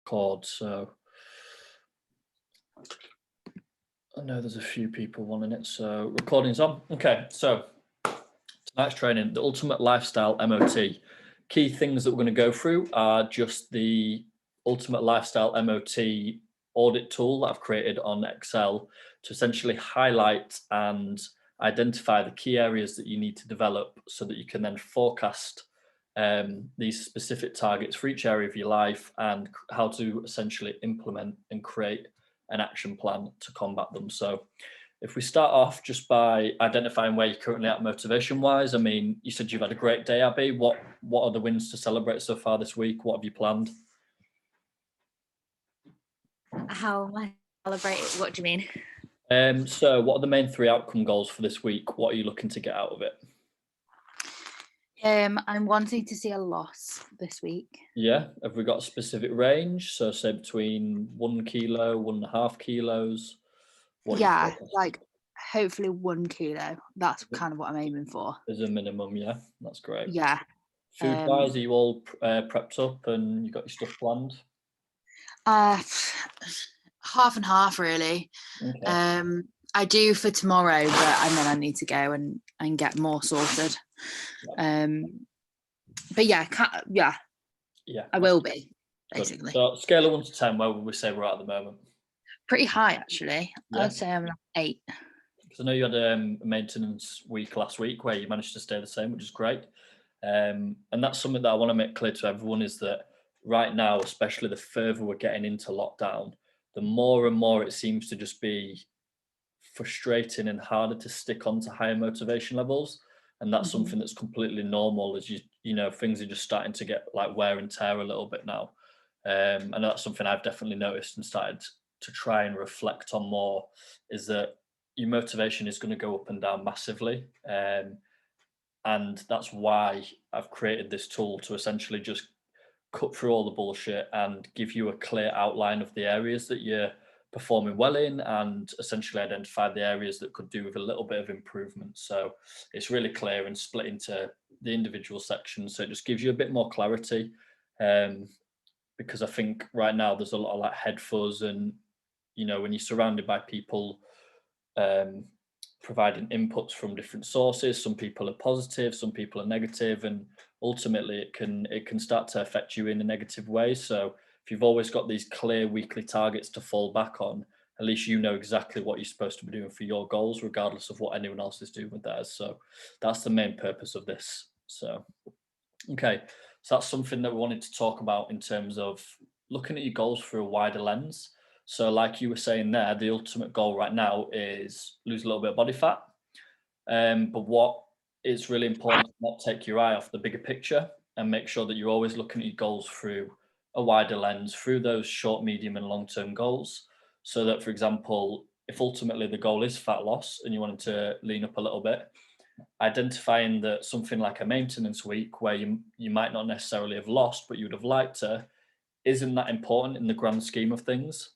record. So I know there's a few people wanting it. So recording's on. Okay, so tonight's training, the Ultimate Lifestyle MOT. Key things that we're going to go through are just the Ultimate Lifestyle MOT audit tool that I've created on Excel to essentially highlight and identify the key areas that you need to develop so that you can then forecast these specific targets for each area of your life and how to essentially implement and create an action plan to combat them. So if we start off just by identifying where you're currently at motivation wise, I mean, you said you've had a great day, Abby. What are the wins to celebrate so far this week? What have you planned? How am I celebrate? What do you mean? So what are the main 3 outcome goals for this week? What are you looking to get out of it? I'm wanting to see a loss this week. Yeah. Have we got a specific range? So say between 1 kilo, 1.5 kilos. Yeah, like hopefully 1 kilo. That's kind of what I'm aiming for. As a minimum, yeah. That's great. Yeah. Food wise, are you all prepped up and you got your stuff planned? Half and half, really. Okay. I do for tomorrow, and then I need to go and get more sorted. Yeah. But yeah, I will be basically. Good. So scale of 1 to 10, where would we say we're at the moment? Pretty high, actually. Yeah. I'd say I'm like 8. Because I know you had a maintenance week last week where you managed to stay the same, which is great. And that's something that I want to make clear to everyone is that right now, especially the further we're getting into lockdown, the more and more it seems to just be frustrating and harder to stick on to higher motivation levels. And that's something that's completely normal as you know, things are just starting to get like wear and tear a little bit now. And that's something I've definitely noticed and started to try and reflect on more is that your motivation is going to go up and down massively. And that's why I've created this tool to essentially just cut through all the bullshit and give you a clear outline of the areas that you're performing well in and essentially identify the areas that could do with a little bit of improvement. So it's really clear and split into the individual sections. So it just gives you a bit more clarity. Because I think right now there's a lot of like head fuzz and, you know, when you're surrounded by people providing inputs from different sources, some people are positive, some people are negative, and ultimately it can start to affect you in a negative way. So if you've always got these clear weekly targets to fall back on, at least you know exactly what you're supposed to be doing for your goals, regardless of what anyone else is doing with theirs. So that's the main purpose of this. So, okay. So that's something that we wanted to talk about in terms of looking at your goals through a wider lens. So like you were saying there, the ultimate goal right now is lose a little bit of body fat. But what is really important is not take your eye off the bigger picture and make sure that you're always looking at your goals through a wider lens, through those short, medium and long-term goals. So that, for example, if ultimately the goal is fat loss and you wanted to lean up a little bit, identifying that something like a maintenance week where you might not necessarily have lost, but you would have liked to, isn't that important in the grand scheme of things.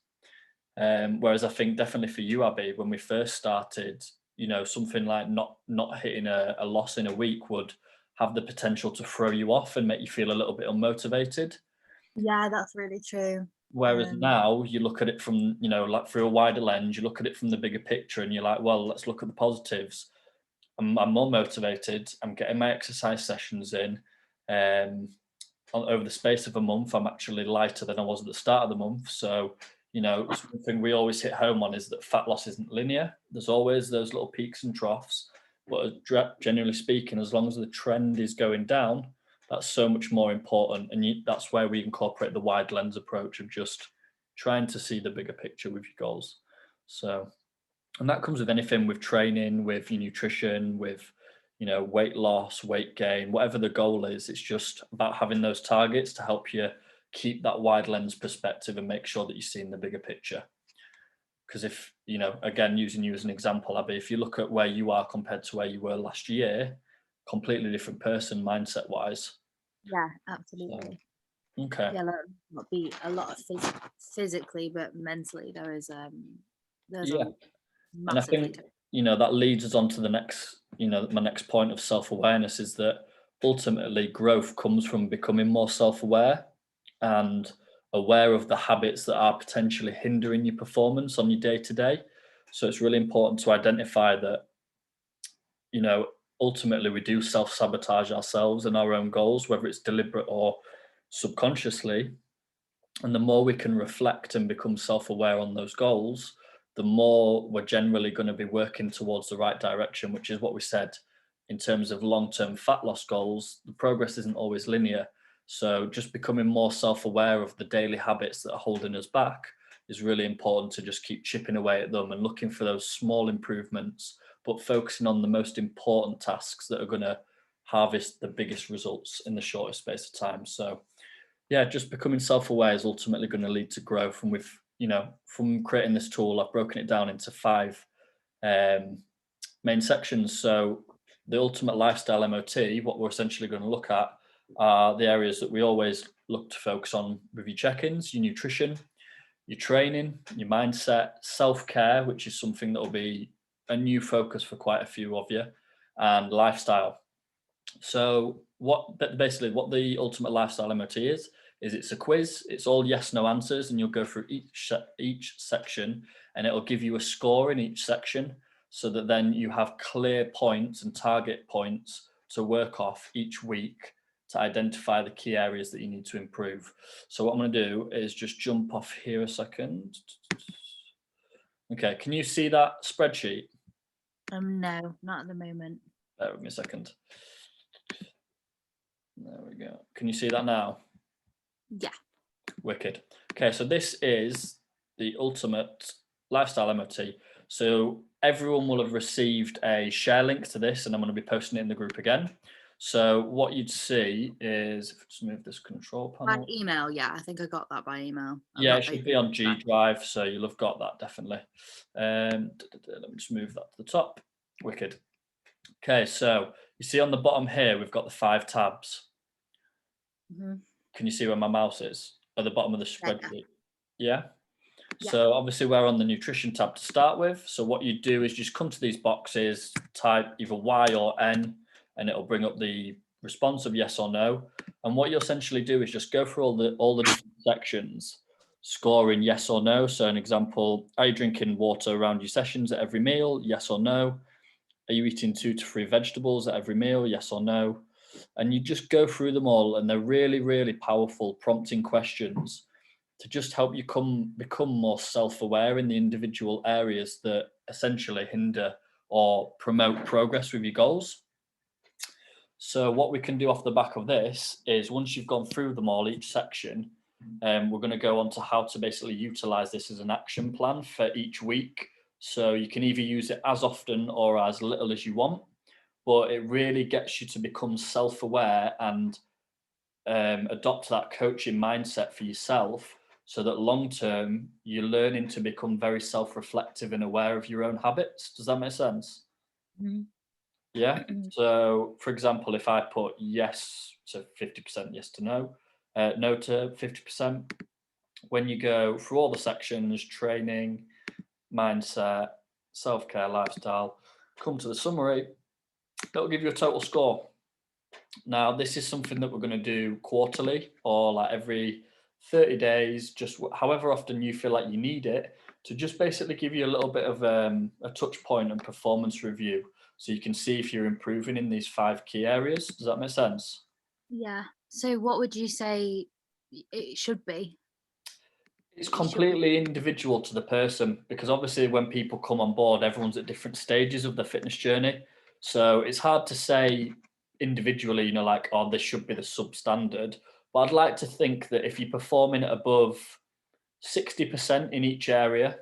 Whereas I think definitely for you, Abby, when we first started, you know, something like not hitting a loss in a week would have the potential to throw you off and make you feel a little bit unmotivated. Yeah, that's really true. Whereas now you look at it from, you know, like through a wider lens, you look at it from the bigger picture and you're like, well, let's look at the positives. I'm more motivated. I'm getting my exercise sessions in. Over the space of a month, I'm actually lighter than I was at the start of the month. So, you know, something we always hit home on is that fat loss isn't linear. There's always those little peaks and troughs. But generally speaking, as long as the trend is going down, that's so much more important. And that's where we incorporate the wide lens approach of just trying to see the bigger picture with your goals. So, and that comes with anything, with training, with your nutrition, with, you know, weight loss, weight gain, whatever the goal is. It's just about having those targets to help you keep that wide lens perspective and make sure that you're seeing the bigger picture. Because if, you know, again, using you as an example, Abby, if you look at where you are compared to where you were last year, completely different person mindset wise. Yeah, absolutely. So, okay. Yeah, not be a lot of physically, but mentally there's Yeah. And I massively. think, you know, that leads us on to the next, you know, my next point of self-awareness is that ultimately growth comes from becoming more self-aware. And aware of the habits that are potentially hindering your performance on your day to day. So it's really important to identify that, you know, ultimately we do self sabotage ourselves and our own goals, whether it's deliberate or subconsciously. And the more we can reflect and become self aware on those goals, the more we're generally going to be working towards the right direction, which is what we said in terms of long term fat loss goals. The progress isn't always linear. So just becoming more self aware of the daily habits that are holding us back is really important, to just keep chipping away at them and looking for those small improvements, but focusing on the most important tasks that are going to harvest the biggest results in the shortest space of time. So yeah, just becoming self-aware is ultimately going to lead to growth. And with, you know, from creating this tool, I've broken it down into 5 um, main sections. So the ultimate lifestyle MOT, what we're essentially going to look at are the areas that we always look to focus on with your check-ins: your nutrition, your training, your mindset, self-care, which is something that will be a new focus for quite a few of you, and lifestyle. So basically what the ultimate lifestyle MOT is it's a quiz. It's all yes no answers, and you'll go through each section, and it'll give you a score in each section, so that then you have clear points and target points to work off each week to identify the key areas that you need to improve. So what I'm going to do is just jump off here a second. Okay, can you see that spreadsheet? No, not at the moment. Bear with me a second. There we go. Can you see that now? Yeah. Wicked. Okay, so this is the ultimate lifestyle MOT. So everyone will have received a share link to this, and I'm going to be posting it in the group again. So what you'd see is, if I just move this control By panel. email, yeah, I think I got that by email. I've Yeah, not it should be opened on it G yet. Drive, so you'll have got that definitely. Let me just move that to the top. Wicked. Okay, so you see on the bottom here, we've got the 5 tabs. Mhm. Can you see where my mouse is? At the bottom of the Yeah, yeah. spreadsheet? Yeah? Yeah. So obviously we're on the nutrition tab to start with. So what you do is just come to these boxes, type either Y or N, and it'll bring up the response of yes or no. And what you essentially do is just go through all the different sections, scoring yes or no. So an example: are you drinking water around your sessions at every meal? Yes or no. Are you eating 2 to 3 vegetables at every meal? Yes or no. And you just go through them all, and they're really, really powerful prompting questions to just help you become more self-aware in the individual areas that essentially hinder or promote progress with your goals. So what we can do off the back of this is, once you've gone through them all, each section, we're going to go on to how to basically utilize this as an action plan for each week. So you can either use it as often or as little as you want, but it really gets you to become self-aware and adopt that coaching mindset for yourself, so that long term you're learning to become very self-reflective and aware of your own habits. Does that make sense? Mhm. Yeah. So for example, if I put yes to 50%, yes to no, no to 50%, when you go through all the sections: training, mindset, self-care, lifestyle, come to the summary, that'll give you a total score. Now, this is something that we're going to do quarterly, or like every 30 days, just however often you feel like you need it, to just basically give you a little bit of a touch point and performance review, so you can see if you're improving in these 5 key areas. Does that make sense? Yeah. So what would you say it should be? It's It should be. completely individual to the person, because obviously when people come on board, everyone's at different stages of their fitness journey. So it's hard to say individually, you know, like, oh, this should be the substandard. But I'd like to think that if you're performing at above 60% in each area,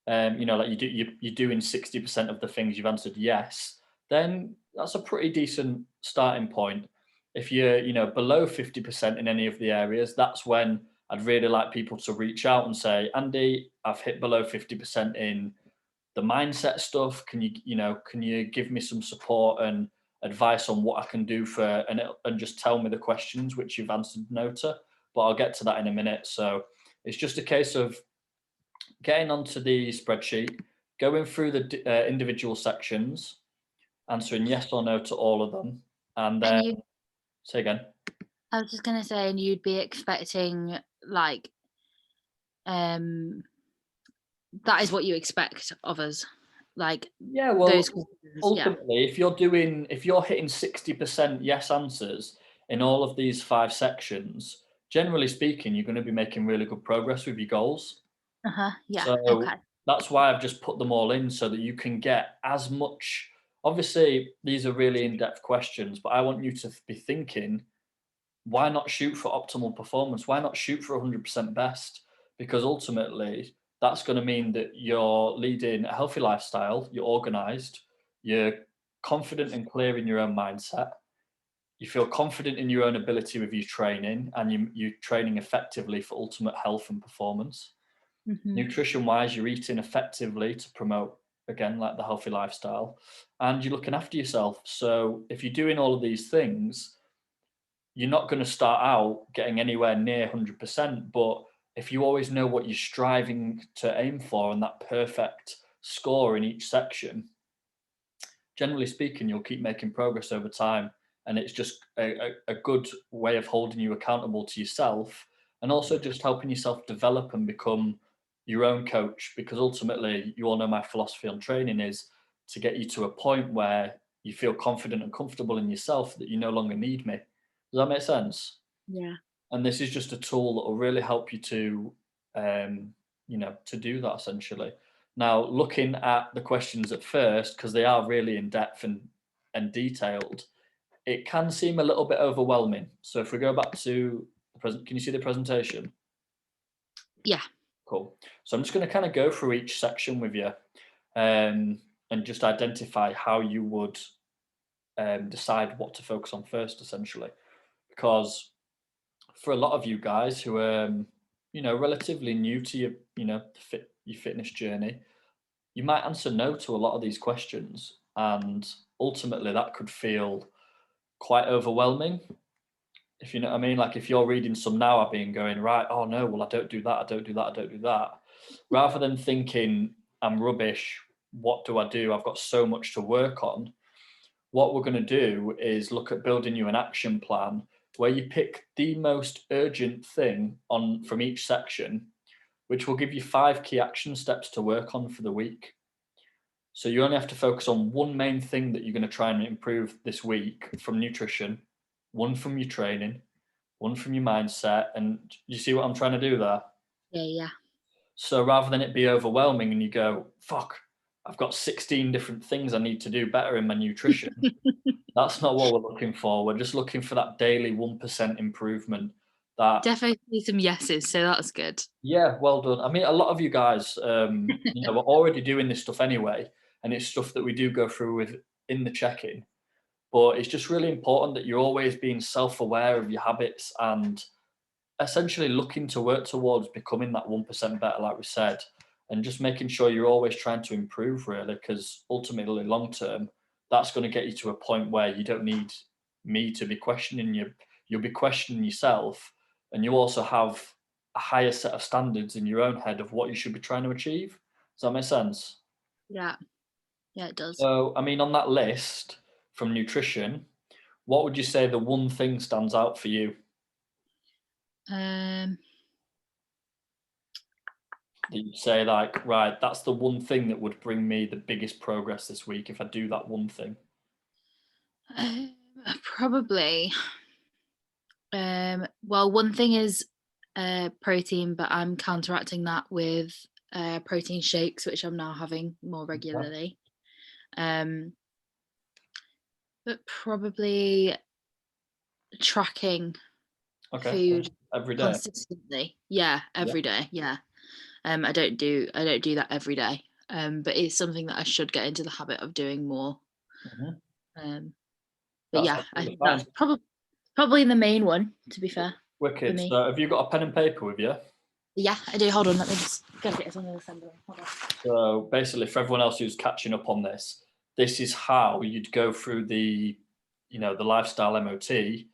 you know, like you're doing 60% of the things you've answered yes, then that's a pretty decent starting point. If you're, you know, below 50% in any of the areas, that's when I'd really like people to reach out and say, Andy, I've hit below 50% in the mindset stuff. Can you, you know, can you give me some support and advice on what I can do for, and just tell me the questions which you've answered no to. But I'll get to that in a minute. So it's just a case of getting onto the spreadsheet, going through the individual sections, answering yes or no to all of them, and And then you say again. I was just gonna say, and you'd be expecting like, that is what you expect of us. Like Yeah, those well, questions, yeah. ultimately, if you're hitting 60% yes answers in all of these 5 sections, generally speaking, you're going to be making really good progress with your goals. Uh-huh. Yeah. So Okay. that's why I've just put them all in so that you can get as much. Obviously, these are really in-depth questions, but I want you to be thinking, why not shoot for optimal performance? Why not shoot for 100% best? Because ultimately, that's going to mean that you're leading a healthy lifestyle, you're organized, you're confident and clear in your own mindset, you feel confident in your own ability with your training, and you're training effectively for ultimate health and performance. Mm-hmm. Nutrition wise, you're eating effectively to promote, again, like the healthy lifestyle, and you're looking after yourself. So if you're doing all of these things, you're not going to start out getting anywhere near 100%. But if you always know what you're striving to aim for and that perfect score in each section, generally speaking, you'll keep making progress over time. And it's just a good way of holding you accountable to yourself, and also just helping yourself develop and become your own coach. Because ultimately, you all know my philosophy on training is to get you to a point where you feel confident and comfortable in yourself that you no longer need me. Does that make sense? Yeah. And this is just a tool that will really help you to, to do that essentially. Now, looking at the questions at first, because they are really in depth and detailed, it can seem a little bit overwhelming. So if we go back to the present, can you see the presentation? Yeah. Cool. So I'm just going to kind of go through each section with you, and just identify how you would decide what to focus on first, essentially. Because for a lot of you guys who are, relatively new to your fitness journey, you might answer no to a lot of these questions, and ultimately that could feel quite overwhelming. If you know what I mean, like if you're reading some now, I've been going right. Oh no, well I don't do that. I don't do that. I don't do that. Rather than thinking I'm rubbish, what do I do? I've got so much to work on. What we're going to do is look at building you an action plan where you pick the most urgent thing on from each section, which will give you 5 key action steps to work on for the week. So you only have to focus on one main thing that you're going to try and improve this week from nutrition, one from your training, one from your mindset. And you see what I'm trying to do there? Yeah. Yeah. So rather than it be overwhelming and you go, fuck, I've got 16 different things I need to do better in my nutrition. That's not what we're looking for. We're just looking for that daily 1% improvement. That, Definitely some yeses, so that's good. yeah, well done. I mean, a lot of you guys, we're already doing this stuff anyway, and it's stuff that we do go through with in the check-in. But it's just really important that you're always being self-aware of your habits and essentially looking to work towards becoming that 1% better, like we said, and just making sure you're always trying to improve, really, because ultimately, long term, that's going to get you to a point where you don't need me to be questioning you. You'll be questioning yourself, and you also have a higher set of standards in your own head of what you should be trying to achieve. Does that make sense? Yeah. Yeah, it does. So, I mean, on that list from nutrition, what would you say the one thing stands out for you? Um, That you'd say like, right, that's the one thing that would bring me the biggest progress this week if I do that one thing? um, Probably. Well, one thing is protein, but I'm counteracting that with protein shakes, which I'm now having more Okay. regularly. Um, but probably tracking Okay. food Every day. consistently. Yeah, Yeah. every day. Yeah. I don't do that every day. But it's something that I should get into the habit of doing more. Hmm. Um, but That's yeah, I absolutely think that's fine. probably the main one, to be fair, for Wicked. me. So have you got a pen and paper with you? Yeah, I do. Hold on, let me just go get it on the assembly. Hold on. So basically, for everyone else who's catching up on this, this is how you'd go through the lifestyle MOT,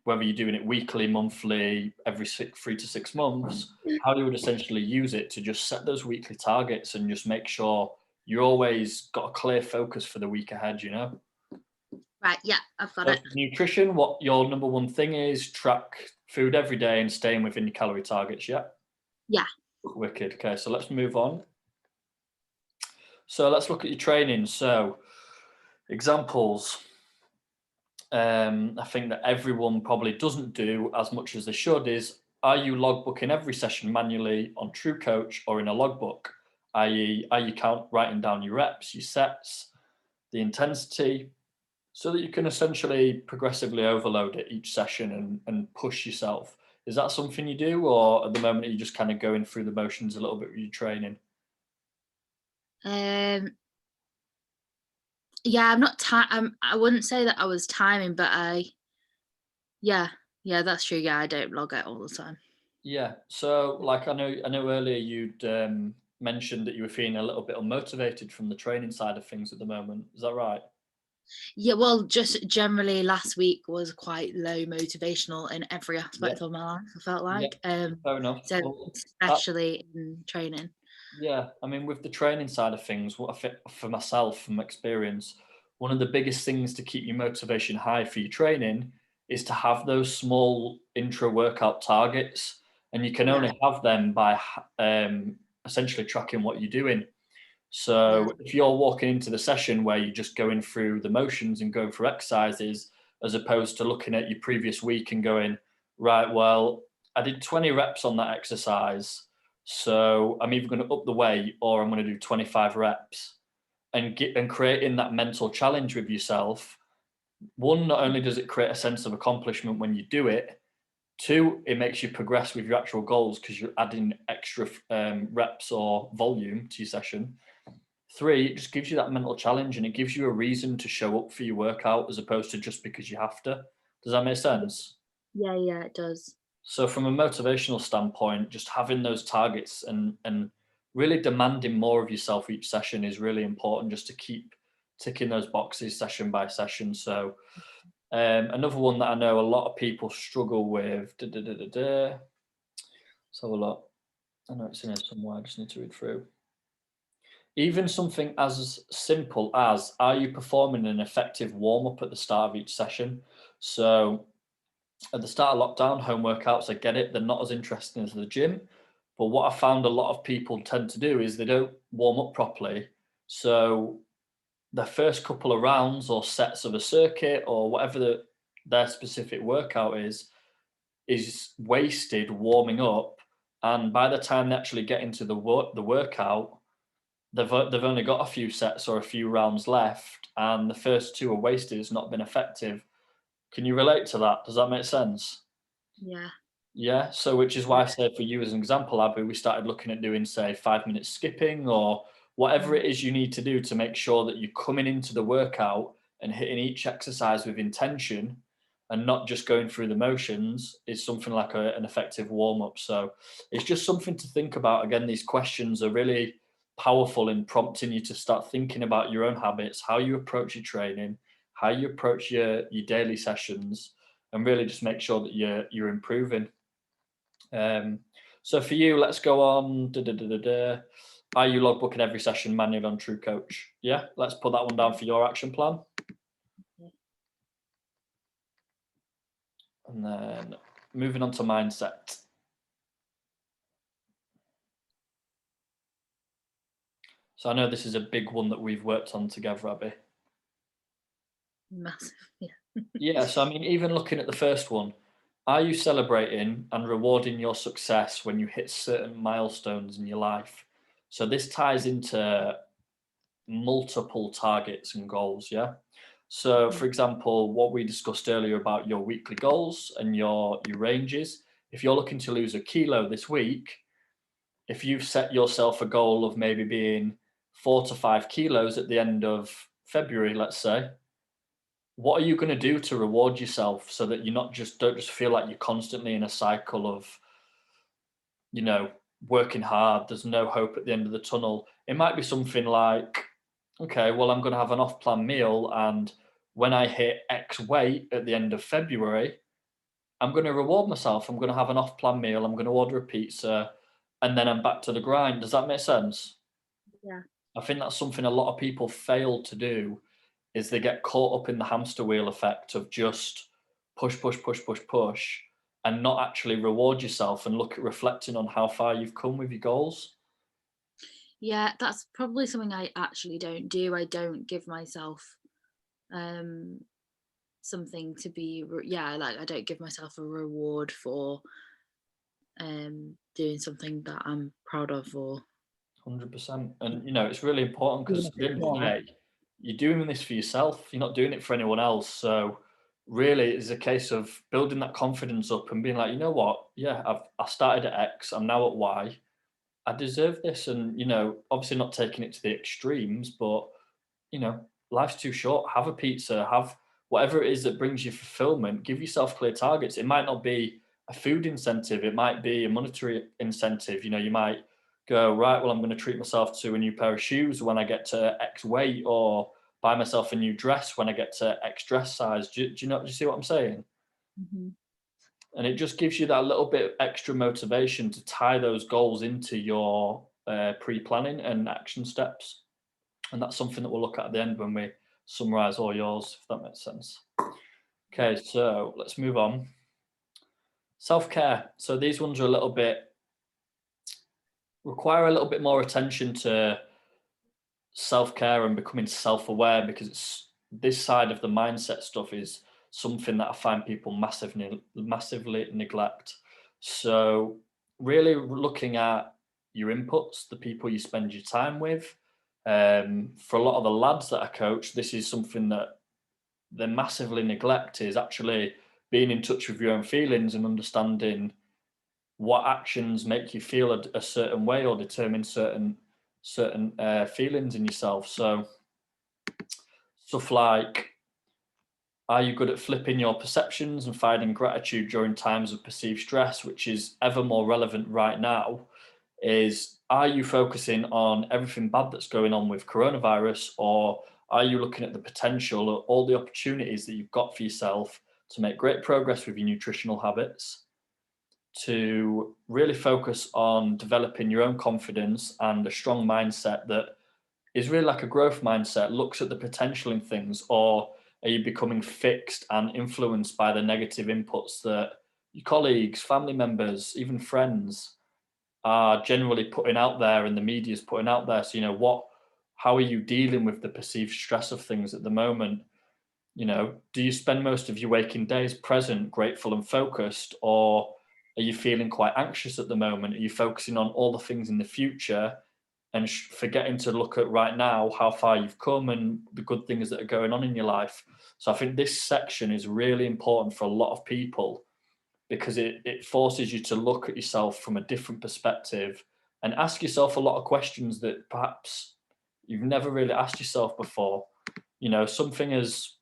whether you're doing it weekly, monthly, every 3 to 6 months, how you would essentially use it to just set those weekly targets and just make sure you always got a clear focus for the week ahead. Right, yeah, I've got So it. for nutrition, what your number one thing is, track food every day and staying within your calorie targets, yeah? Yeah. Wicked. Okay, so let's move on. So let's look at your training. So examples. I think that everyone probably doesn't do as much as they should is, are you logbooking every session manually on True Coach or in a logbook? I.e., are you writing down your reps, your sets, the intensity, so that you can essentially progressively overload it each session and push yourself? Is that something you do, or at the moment are you just kind of going through the motions a little bit with your training? Um, yeah, I'm not I wouldn't say that I was timing, but yeah, yeah, that's true. Yeah, I don't log it all the time. Yeah. So, like, I know earlier you'd mentioned that you were feeling a little bit unmotivated from the training side of things at the moment. Is that right? Yeah, well, just generally last week was quite low motivational in every Yeah. aspect of my life, I felt Yeah. like. Fair enough. So Well, that, especially in training. yeah. I mean, with the training side of things, what I think for myself, from experience, one of the biggest things to keep your motivation high for your training is to have those small intra workout targets, and you can Yeah, only have them by essentially tracking what you're doing. yeah, So if you're walking into the session where you're just going through the motions and going through exercises, as opposed to looking at your previous week and going, right, well, I did 20 reps on that exercise. So I'm either going to up the weight or I'm going to do 25 reps, and creating that mental challenge with yourself. One, not only does it create a sense of accomplishment when you do it, two, it makes you progress with your actual goals because you're adding extra reps or volume to your session. Three, it just gives you that mental challenge and it gives you a reason to show up for your workout as opposed to just because you have to. Does that make sense? yeah, yeah, it does. So from a motivational standpoint, just having those targets and really demanding more of yourself each session is really important just to keep ticking those boxes session by session. So another one that I know a lot of people struggle with. Let's have a look. I know it's in here somewhere. I just need to read through. Even something as simple as, are you performing an effective warm up at the start of each session? So, at the start of lockdown, home workouts, I get it, they're not as interesting as the gym. But what I found a lot of people tend to do is they don't warm up properly. So, the first couple of rounds or sets of a circuit or whatever their specific workout is wasted warming up. And by the time they actually get into the workout, they've only got a few sets or a few rounds left, and the first two are wasted. It's not been effective. Can you relate to that? Does that make sense? Yeah, Yeah. So, which is why I say for you as an example, Abby, we started looking at doing, say, 5 minutes skipping or whatever mm, it is you need to do to make sure that you're coming into the workout and hitting each exercise with intention and not just going through the motions is something like an effective warm up. So, it's just something to think about. Again, these questions are really powerful in prompting you to start thinking about your own habits, how you approach your training, how you approach your daily sessions, and really just make sure that you're improving. Um, so for you, let's go on. Are you logbooking every session manually on True Coach? Yeah, let's put that one down for your action plan. okay. And then moving on to mindset. So I know this is a big one that we've worked on together, Abby. Massive. Yeah. Yeah, so I mean, even looking at the first one, are you celebrating and rewarding your success when you hit certain milestones in your life? So this ties into multiple targets and goals, yeah? So Mhm. for example, what we discussed earlier about your weekly goals and your ranges, if you're looking to lose a kilo this week, if you've set yourself a goal of maybe being 4 to 5 kilos at the end of February, let's say, what are you going to do to reward yourself so that you're not just don't just feel like you're constantly in a cycle of, you know, working hard, there's no hope at the end of the tunnel? It might be something like, okay, well, I'm going to have an off plan meal. And when I hit X weight at the end of February, I'm going to reward myself. I'm going to have an off plan meal. I'm going to order a pizza and then I'm back to the grind. Does that make sense? Yeah. I think that's something a lot of people fail to do is they get caught up in the hamster wheel effect of just push, push, push, push, push, and not actually reward yourself and look at reflecting on how far you've come with your goals. Yeah, that's probably something I actually don't do. I don't give myself um something to be yeah, like I don't give myself a reward for doing something that I'm proud of or 100%. And, it's really important even because if at the it's end of the small. day, you're doing this for yourself. You're not doing it for anyone else. So, really, it's a case of building that confidence up and being like, you know what? Yeah, I started at X, I'm now at Y. I deserve this. And, obviously not taking it to the extremes, but you know, life's too short. Have a pizza, have whatever it is that brings you fulfillment. Give yourself clear targets. It might not be a food incentive, it might be a monetary incentive. You might go, right, well, I'm going to treat myself to a new pair of shoes when I get to X weight, or buy myself a new dress when I get to X dress size. Do you see what I'm saying? Mhm. And it just gives you that little bit of extra motivation to tie those goals into your pre-planning and action steps. And that's something that we'll look at the end when we summarize all yours, if that makes sense. Okay, so let's move on. Self-care. So these ones are a little bit, require a little bit more attention to self-care and becoming self-aware, because this side of the mindset stuff is something that I find people massively neglect. So really looking at your inputs, the people you spend your time with. For a lot of the lads that I coach, this is something that they massively neglect, is actually being in touch with your own feelings and understanding what actions make you feel a certain way or determine certain feelings in yourself. So stuff like, are you good at flipping your perceptions and finding gratitude during times of perceived stress, which is ever more relevant right now? Is, are you focusing on everything bad that's going on with coronavirus, or are you looking at the potential or all the opportunities that you've got for yourself to make great progress with your nutritional habits, to really focus on developing your own confidence and a strong mindset that is really like a growth mindset, looks at the potential in things? Or are you becoming fixed and influenced by the negative inputs that your colleagues, family members, even friends are generally putting out there and the media is putting out there? So, how are you dealing with the perceived stress of things at the moment? Do you spend most of your waking days present, grateful, and focused, or are you feeling quite anxious at the moment? Are you focusing on all the things in the future and forgetting to look at right now, how far you've come and the good things that are going on in your life? So I think this section is really important for a lot of people, because it forces you to look at yourself from a different perspective and ask yourself a lot of questions that perhaps you've never really asked yourself before. Something as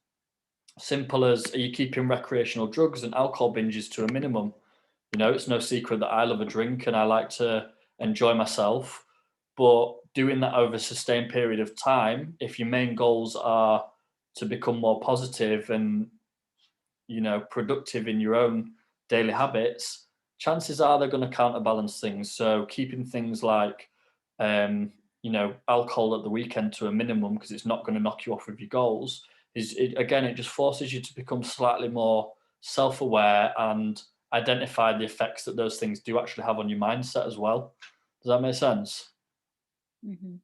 simple as, are you keeping recreational drugs and alcohol binges to a minimum? It's no secret that I love a drink and I like to enjoy myself, but doing that over a sustained period of time, if your main goals are to become more positive and productive in your own daily habits, chances are they're going to counterbalance things. So keeping things like alcohol at the weekend to a minimum, because it's not going to knock you off with your goals, again, it just forces you to become slightly more self-aware and identify the effects that those things do actually have on your mindset as well. Does that make sense? Mhm.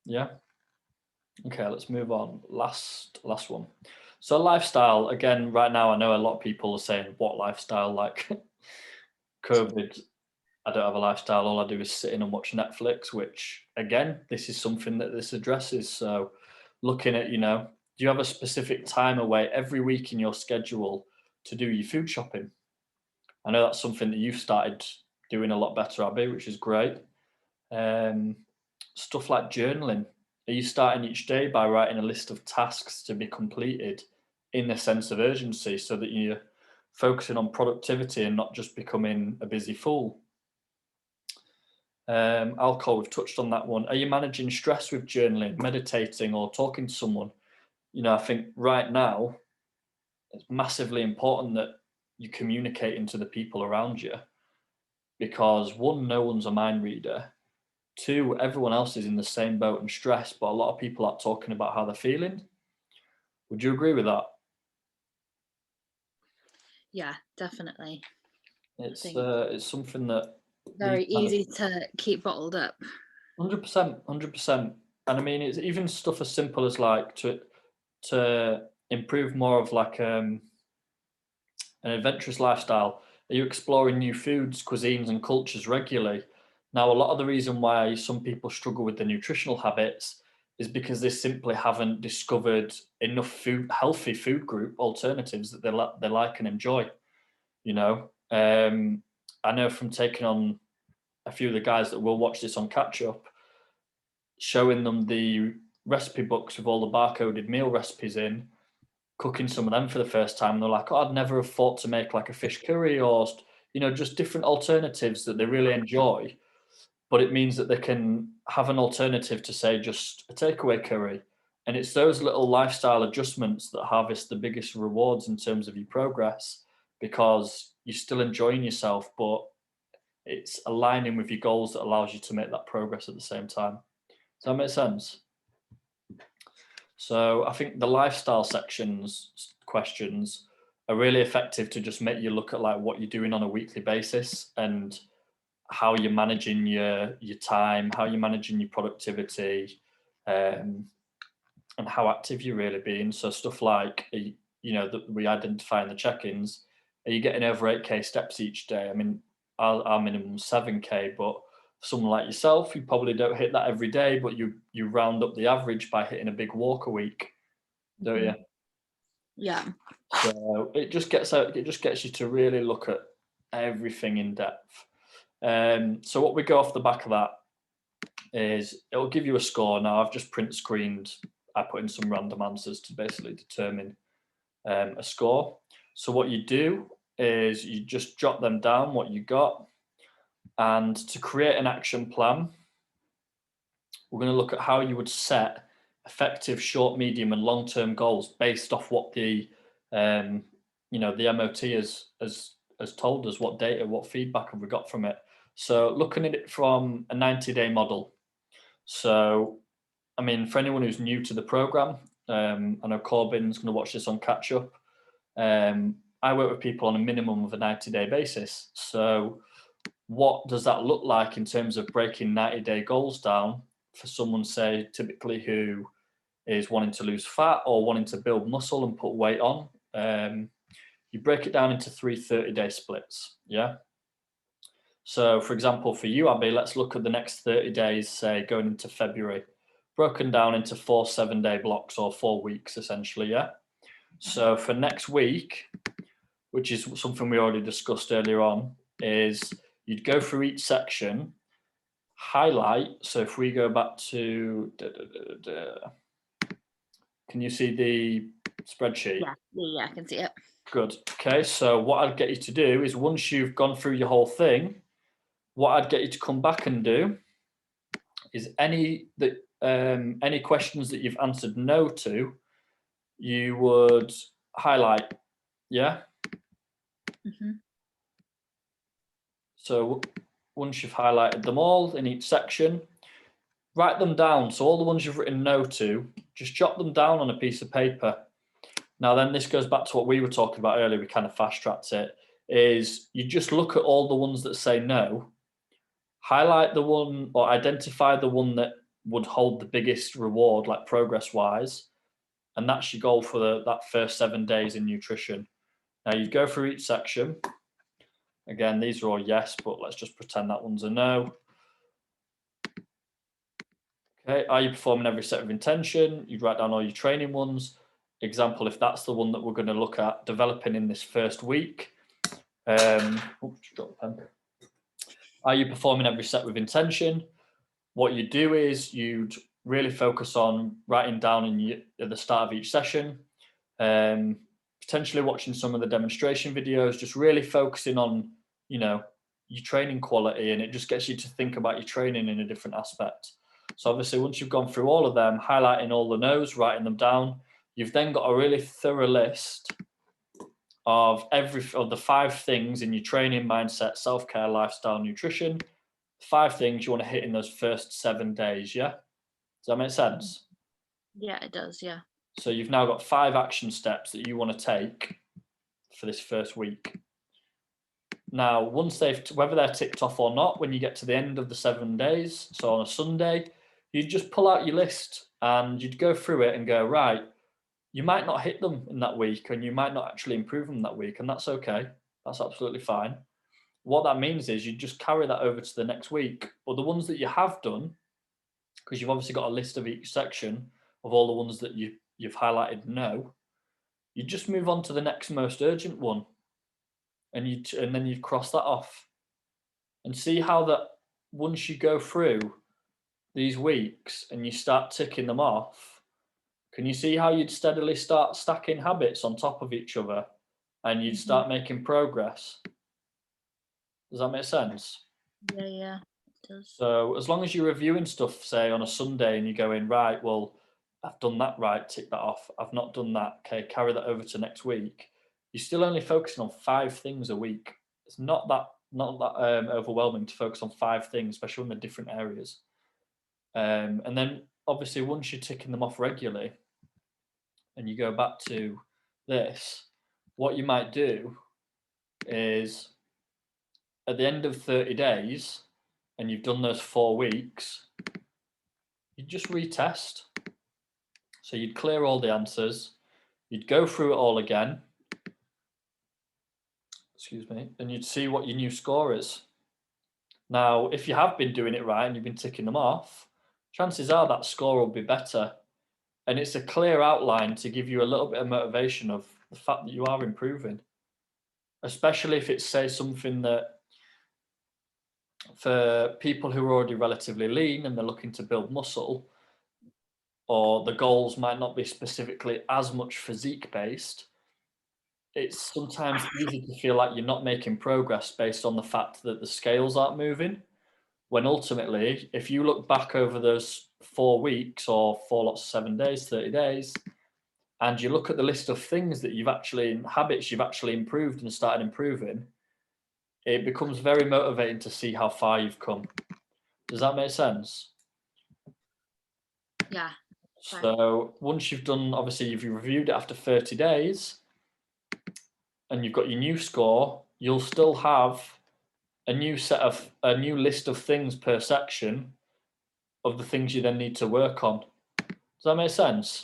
Yeah. Okay, let's move on. Last one. So lifestyle, again, right now I know a lot of people are saying, what lifestyle? Like COVID, I don't have a lifestyle. All I do is sit in and watch Netflix, which again, this is something that this addresses. So looking at, do you have a specific time away every week in your schedule to do your food shopping? I know that's something that you've started doing a lot better, Abby, which is great. Um, Stuff like journaling. Are you starting each day by writing a list of tasks to be completed in a sense of urgency, so that you're focusing on productivity and not just becoming a busy fool? Alcohol, we've touched on that one. Are you managing stress with journaling, meditating, or talking to someone? I think right now it's massively important that you're communicating to the people around you, because one, no one's a mind reader. Two, everyone else is in the same boat and stress, but a lot of people aren't talking about how they're feeling. Would you agree with that? Yeah, definitely. I It's think something that these very kind of easy to keep bottled up. 100%, 100%. And I mean, it's even stuff as simple as like to improve more of like an adventurous lifestyle. Are you exploring new foods, cuisines, and cultures regularly? Now, a lot of the reason why some people struggle with the nutritional habits is because they simply haven't discovered enough healthy food group alternatives that they like and enjoy. You know, I know from taking on a few of the guys that will watch this on catch up, showing them the recipe books with all the barcoded meal recipes in, cooking some of them for the first time. They're like, oh, I'd never have thought to make like a fish curry or, just different alternatives that they really enjoy. But it means that they can have an alternative to, say, just a takeaway curry. And it's those little lifestyle adjustments that harvest the biggest rewards in terms of your progress, because you're still enjoying yourself, but it's aligning with your goals that allows you to make that progress at the same time. Does that make sense? So I think the lifestyle sections questions are really effective to just make you look at like what you're doing on a weekly basis and how you're managing your time, how you're managing your productivity, and how active you're really being. So stuff like that we identify in the check-ins. Are you getting over 8K steps each day? I mean, our minimum 7K, but for someone like yourself, you probably don't hit that every day, but you round up the average by hitting a big walk a week, don't you? Yeah. So it just gets you to really look at everything in depth. So what we go off the back of that is it'll give you a score. Now I've just print screened. I put in some random answers to basically determine a score. So what you do is you just jot them down, what you got, and to create an action plan, we're going to look at how you would set effective short, medium, and long-term goals based off what the the MOT has told us, what data, what feedback have we got from it. So looking at it from a 90-day model. So, I mean, for anyone who's new to the program, I know Corbin's going to watch this on catch up. I work with people on a minimum of a 90-day basis. So what does that look like in terms of breaking 90-day goals down for someone, say, typically who is wanting to lose fat or wanting to build muscle and put weight on? You break it down into 3 30-day splits. Yeah. So, for example, for you, Abby, let's look at the next 30 days, say going into February, broken down into 4 7-day blocks or 4 weeks, essentially. Yeah. So, for next week, which is something we already discussed earlier on, is you'd go through each section, highlight. So, if we go back to, can you see the spreadsheet? Yeah, I can see it. Good. Okay. So, what I'd get you to do is once you've gone through your whole thing, what I'd get you to come back and do is any questions that you've answered no to, you would highlight. Yeah. So once you've highlighted them all in each section, write them down. So all the ones you've written no to, just jot them down on a piece of paper. Now then, this goes back to what we were talking about earlier. We kind of fast tracked it. Is you just look at all the ones that say no, highlight the one or identify the one that would hold the biggest reward, like progress wise, and that's your goal for that first 7 days in nutrition. Now you go through each section. Again, these are all yes, but let's just pretend that one's a no. Okay, are you performing every set with intention? You'd write down all your training ones. Example, if that's the one that we're going to look at developing in this first week. Are you performing every set with intention? What you do is you'd really focus on writing down at the start of each session, potentially watching some of the demonstration videos, just really focusing on, your training quality, and it just gets you to think about your training in a different aspect. So obviously, once you've gone through all of them, highlighting all the no's, writing them down, you've then got a really thorough list of the 5 things in your training, mindset, self-care, lifestyle, nutrition. 5 things you want to hit in those first 7 days. Yeah. Does that make sense? Yeah, it does. Yeah. So you've now got 5 action steps that you want to take for this first week. Now, once whether they're ticked off or not, when you get to the end of the 7 days, so on a Sunday, you'd just pull out your list and you'd go through it and go, right, you might not hit them in that week and you might not actually improve them that week, and that's okay. That's absolutely fine. What that means is you just carry that over to the next week. But the ones that you have done, because you've obviously got a list of each section of all the ones that you've highlighted no, you just move on to the next most urgent one, and then you cross that off, and see how that once you go through these weeks and you start ticking them off, can you see how you'd steadily start stacking habits on top of each other and you'd Mhm. start making progress? Does that make sense? Yeah, it does. So as long as you're reviewing stuff, say on a Sunday, and you're going, right, well, I've done that right, tick that off. I've not done that. Okay, carry that over to next week. You're still only focusing on 5 things a week. It's not that overwhelming to focus on 5 things, especially in the different areas. And then obviously once you're ticking them off regularly, and you go back to this, what you might do is at the end of 30 days, and you've done those 4 weeks, you just retest. So you'd clear all the answers, you'd go through it all again, excuse me, and you'd see what your new score is. Now, if you have been doing it right and you've been ticking them off, chances are that score will be better. And it's a clear outline to give you a little bit of motivation of the fact that you are improving, especially if it's, say, something that for people who are already relatively lean and they're looking to build muscle, or the goals might not be specifically as much physique based, it's sometimes easy to feel like you're not making progress based on the fact that the scales aren't moving. When ultimately, if you look back over those 4 weeks or 4 lots of 7 days, 30 days, and you look at the list of things that habits you've actually improved and started improving, it becomes very motivating to see how far you've come. Does that make sense? Yeah. Fine. So once you've done, obviously, if you reviewed it after 30 days and you've got your new score, you'll still have a new list of things per section of the things you then need to work on. Does that make sense?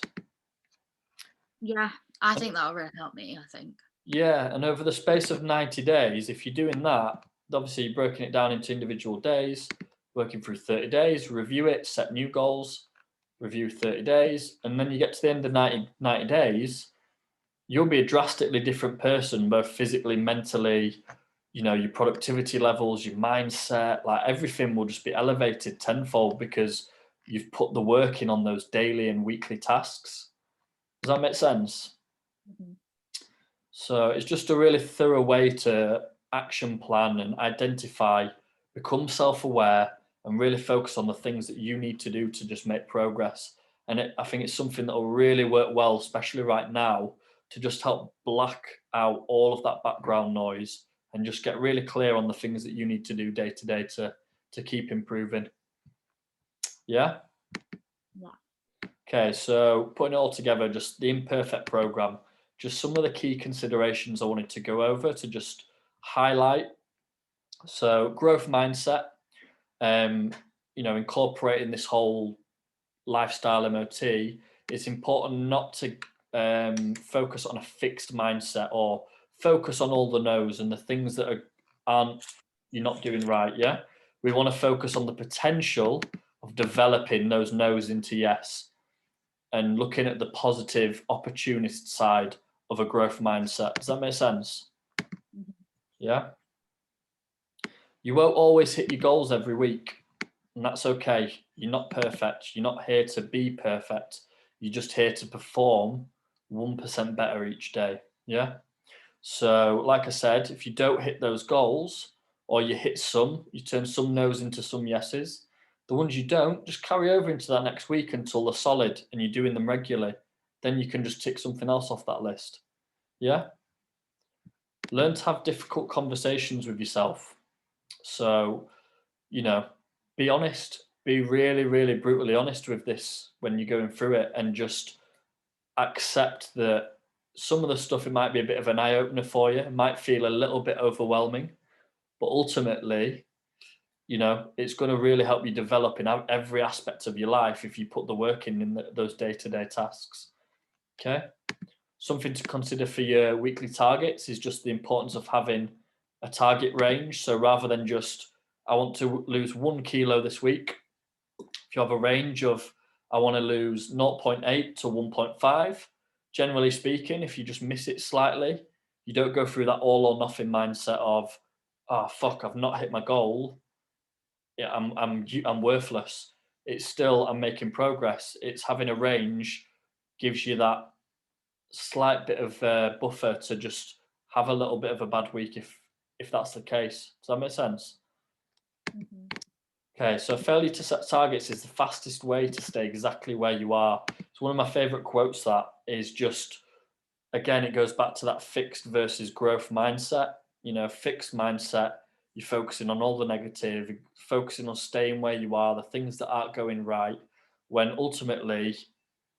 Yeah, I think that'll really help me, I think. Yeah, and over the space of 90 days, if you're doing that, obviously you're breaking it down into individual days, working through 30 days, review it, set new goals, review 30 days, and then you get to the end of 90 days, you'll be a drastically different person, both physically, mentally, your productivity levels, your mindset, like everything will just be elevated tenfold because you've put the work in on those daily and weekly tasks. Does that make sense? Mhm. So it's just a really thorough way to action plan and identify, become self-aware, and really focus on the things that you need to do to just make progress. And I think it's something that will really work well, especially right now, to just help black out all of that background noise and just get really clear on the things that you need to do day to day to keep improving. Yeah. Yeah. Okay, so putting it all together, just the imperfect program, just some of the key considerations I wanted to go over to just highlight. So growth mindset, um, incorporating this whole lifestyle MOT, it's important not to focus on a fixed mindset or focus on all the no's and the things that aren't you're not doing right. Yeah, we want to focus on the potential of developing those no's into yes and looking at the positive opportunist side of a growth mindset. Does that make sense? Mhm. Yeah. You won't always hit your goals every week, and that's okay. You're not perfect. You're not here to be perfect. You're just here to perform 1% better each day. Yeah. So, like I said, if you don't hit those goals, or you hit some, you turn some no's into some yeses. The ones you don't, just carry over into that next week until they're solid and you're doing them regularly. Then you can just tick something else off that list. Yeah. Learn to have difficult conversations with yourself. So, be honest, be really, really brutally honest with this when you're going through it, and just accept that some of the stuff, it might be a bit of an eye opener for you. It might feel a little bit overwhelming, but ultimately, it's going to really help you develop in every aspect of your life if you put the work in those day-to-day tasks. Okay. Something to consider for your weekly targets is just the importance of having a target range. So rather than just, I want to lose 1 kilo this week, if you have a range of, I want to lose 0.8 to 1.5, generally speaking, if you just miss it slightly, you don't go through that all or nothing mindset of, oh fuck, I've not hit my goal. Yeah, I'm worthless. It's still, I'm making progress. It's having a range gives you that slight bit of buffer to just have a little bit of a bad week if that's the case. Does that make sense? Mhm. Okay, so failure to set targets is the fastest way to stay exactly where you are. It's one of my favorite quotes that is just, again, it goes back to that fixed versus growth mindset. Fixed mindset, you're focusing on all the negative, you're focusing on staying where you are, the things that aren't going right, when ultimately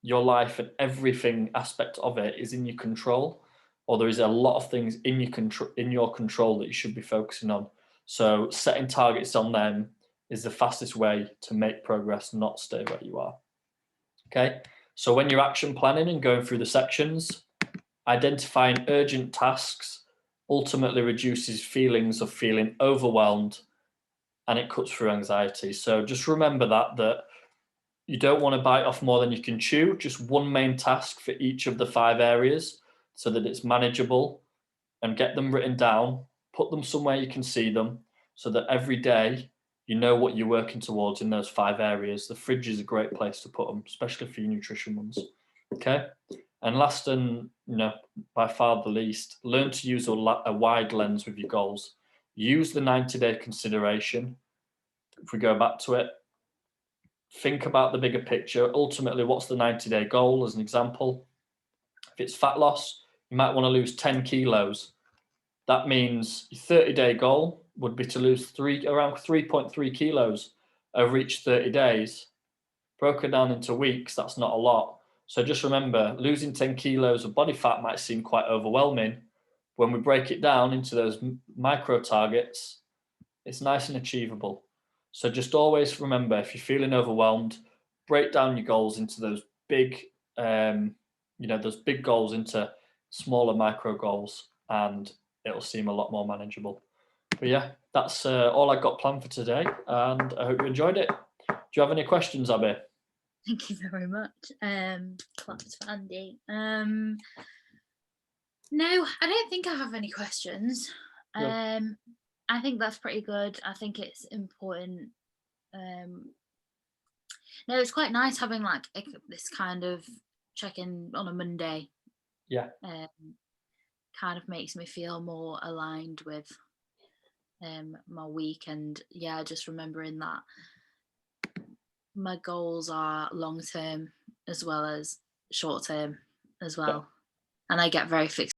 your life and everything aspect of it is in your control, or there is a lot of things in your control that you should be focusing on. So setting targets on them is the fastest way to make progress, not stay where you are. Okay. So when you're action planning and going through the sections, identifying urgent tasks ultimately reduces feelings of feeling overwhelmed, and it cuts through anxiety. So just remember that you don't want to bite off more than you can chew. Just one main task for each of the 5 areas so that it's manageable, and get them written down, put them somewhere you can see them so that every day you know what you're working towards in those 5 areas. The fridge is a great place to put them, especially for your nutrition ones. Okay. And last and by far the least, learn to use a wide lens with your goals. Use the 90-day consideration. If we go back to it, think about the bigger picture. Ultimately, what's the 90-day goal as an example? If it's fat loss, you might want to lose 10 kilos. That means your 30-day goal would be to lose around 3.3 kilos over each 30 days. Broken down into weeks, that's not a lot. So just remember, losing 10 kilos of body fat might seem quite overwhelming. When we break it down into those micro targets, it's nice and achievable. So just always remember, if you're feeling overwhelmed, break down your goals into those big, those big goals into smaller micro goals, and it'll seem a lot more manageable. But yeah, that's all I got planned for today, and I hope you enjoyed it. Do you have any questions, Abby? Thank you very much. Claps for Andy. No, I don't think I have any questions. Good. I think that's pretty good. I think it's important. No, it's quite nice having like this kind of check-in on a Monday. Yeah. Kind of makes me feel more aligned with my week, and yeah, just remembering that my goals are long term as well as short term as Yeah. well, and I get very fixed